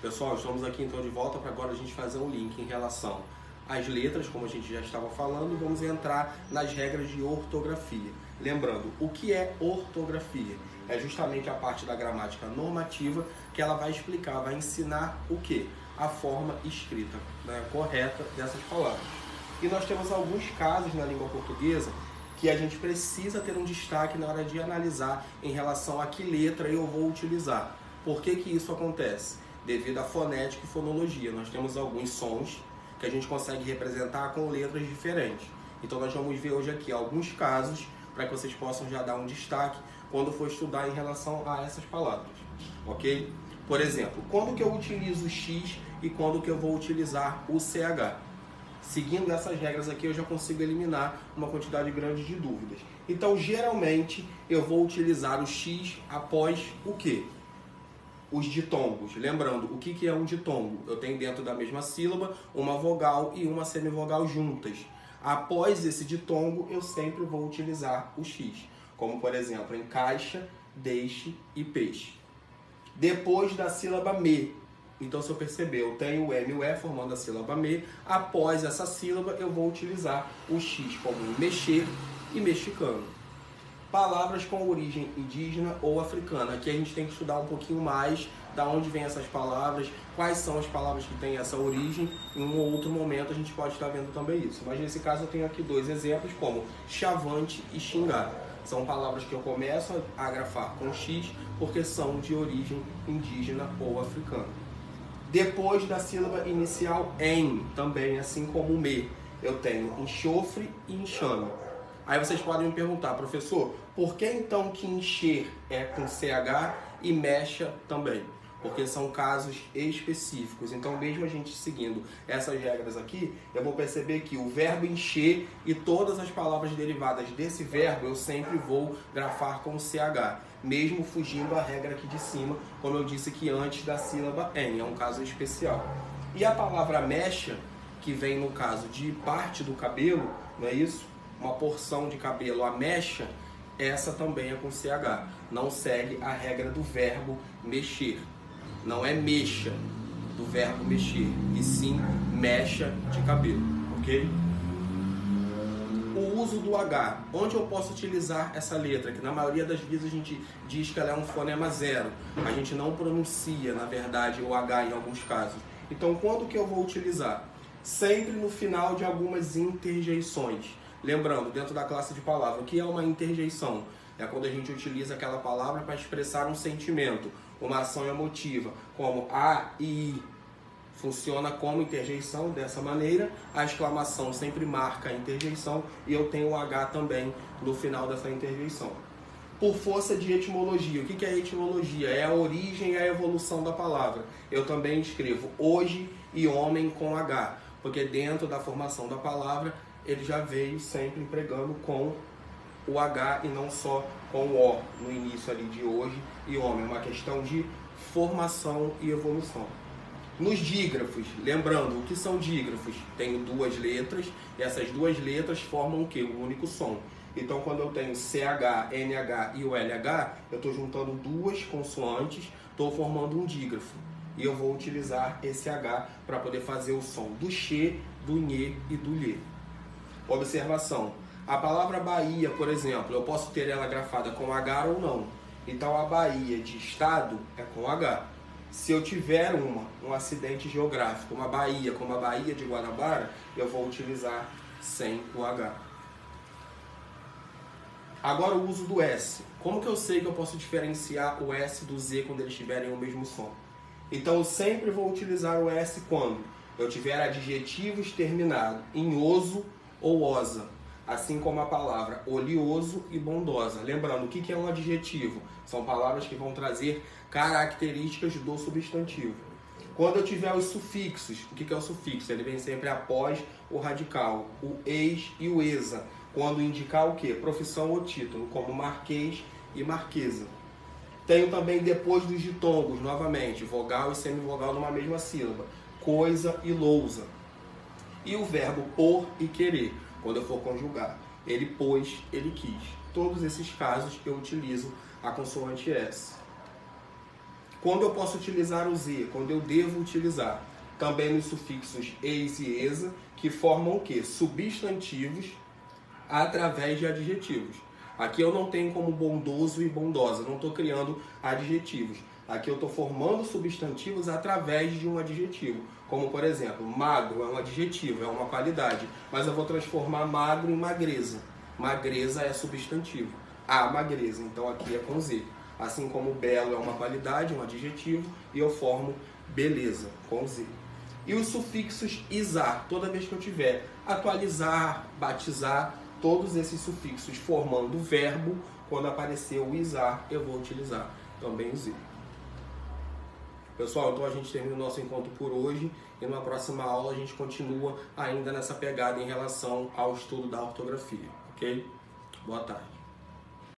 Pessoal, estamos aqui então de volta para agora a gente fazer um link em relação às letras, como a gente já estava falando, e vamos entrar nas regras de ortografia. Lembrando, o que é ortografia? É justamente a parte da gramática normativa que ela vai explicar, vai ensinar o quê? A forma escrita, né, correta dessas palavras. E nós temos alguns casos na língua portuguesa que a gente precisa ter um destaque na hora de analisar em relação a que letra eu vou utilizar. Por que que isso acontece? Devido à fonética e fonologia. Nós temos alguns sons que a gente consegue representar com letras diferentes. Então nós vamos ver hoje aqui alguns casos para que vocês possam já dar um destaque quando for estudar em relação a essas palavras, ok? Por exemplo, quando que eu utilizo o X e quando que eu vou utilizar o CH? Seguindo essas regras aqui, eu já consigo eliminar uma quantidade grande de dúvidas. Então, geralmente, eu vou utilizar o X após o quê? Os ditongos. Lembrando, o que é um ditongo? Eu tenho dentro da mesma sílaba uma vogal e uma semivogal juntas. Após esse ditongo, eu sempre vou utilizar o X. Como, por exemplo, em caixa, deixe e peixe. Depois da sílaba me. Então, se eu perceber, eu tenho o M e o E formando a sílaba me. Após essa sílaba, eu vou utilizar o X como mexer e mexicano. Palavras com origem indígena ou africana. Aqui a gente tem que estudar um pouquinho mais da onde vêm essas palavras, quais são as palavras que têm essa origem. Em um ou outro momento a gente pode estar vendo também isso. Mas nesse caso eu tenho aqui dois exemplos, como chavante e xingar. São palavras que eu começo a grafar com X porque são de origem indígena ou africana. Depois da sílaba inicial em, também assim como me, eu tenho enxofre e enxame. Aí vocês podem me perguntar, professor, por que então que encher é com CH e mecha também? Porque são casos específicos. Então, mesmo a gente seguindo essas regras aqui, eu vou perceber que o verbo encher e todas as palavras derivadas desse verbo eu sempre vou grafar com CH, mesmo fugindo a regra aqui de cima, como eu disse que antes da sílaba em, é um caso especial. E a palavra mecha, que vem no caso de parte do cabelo, não é isso? Uma porção de cabelo, a mecha, essa também é com CH. Não segue a regra do verbo mexer. Não é mexa do verbo mexer, e sim mecha de cabelo, ok? O uso do H. Onde eu posso utilizar essa letra? Que na maioria das vezes a gente diz que ela é um fonema zero. A gente não pronuncia, na verdade, o H em alguns casos. Então, quando que eu vou utilizar? Sempre no final de algumas interjeições. Lembrando, dentro da classe de palavra, o que é uma interjeição? É quando a gente utiliza aquela palavra para expressar um sentimento, uma ação emotiva, como a e i. Funciona como interjeição dessa maneira, a exclamação sempre marca a interjeição e eu tenho o H também no final dessa interjeição. Por força de etimologia, o que é etimologia? É a origem e a evolução da palavra. Eu também escrevo hoje e homem com H, porque dentro da formação da palavra ele já veio sempre empregando com o H e não só com o O no início ali de hoje e homem. É uma questão de formação e evolução. Nos dígrafos, lembrando, o que são dígrafos? Tenho duas letras e essas duas letras formam o quê? Um único som. Então, quando eu tenho CH, NH e o LH, eu estou juntando duas consoantes, estou formando um dígrafo. E eu vou utilizar esse H para poder fazer o som do X, do Nhe e do Lhe. Observação. A palavra Bahia, por exemplo, eu posso ter ela grafada com H ou não. Então, a Bahia de estado é com H. Se eu tiver um acidente geográfico, uma Bahia como a Baía de Guanabara, eu vou utilizar sem o H. Agora o uso do S. Como que eu sei que eu posso diferenciar o S do Z quando eles tiverem o mesmo som? Então eu sempre vou utilizar o S quando eu tiver adjetivos terminados em oso ou osa, assim como a palavra oleoso e bondosa. Lembrando, o que é um adjetivo? São palavras que vão trazer características do substantivo. Quando eu tiver os sufixos, o que é o sufixo? Ele vem sempre após o radical, o ex e o exa, quando indicar o quê? Profissão ou título, como marquês e marquesa. Tenho também depois dos ditongos, novamente, vogal e semivogal numa mesma sílaba, coisa e lousa. E o verbo por e querer, quando eu for conjugar. Ele pôs, ele quis. Todos esses casos eu utilizo a consoante S. Quando eu posso utilizar o Z? Quando eu devo utilizar. Também nos sufixos eis e esa, que formam o quê? Substantivos através de adjetivos. Aqui eu não tenho como bondoso e bondosa, não estou criando adjetivos. Aqui eu estou formando substantivos através de um adjetivo. Como, por exemplo, magro é um adjetivo, é uma qualidade. Mas eu vou transformar magro em magreza. Magreza é substantivo. A magreza, então aqui é com Z. Assim como belo é uma qualidade, um adjetivo, e eu formo beleza, com Z. E os sufixos isar, toda vez que eu tiver atualizar, batizar, todos esses sufixos formando verbo, quando aparecer o isar, eu vou utilizar também o Z. Pessoal, então a gente termina o nosso encontro por hoje e numa próxima aula a gente continua ainda nessa pegada em relação ao estudo da ortografia, ok? Boa tarde.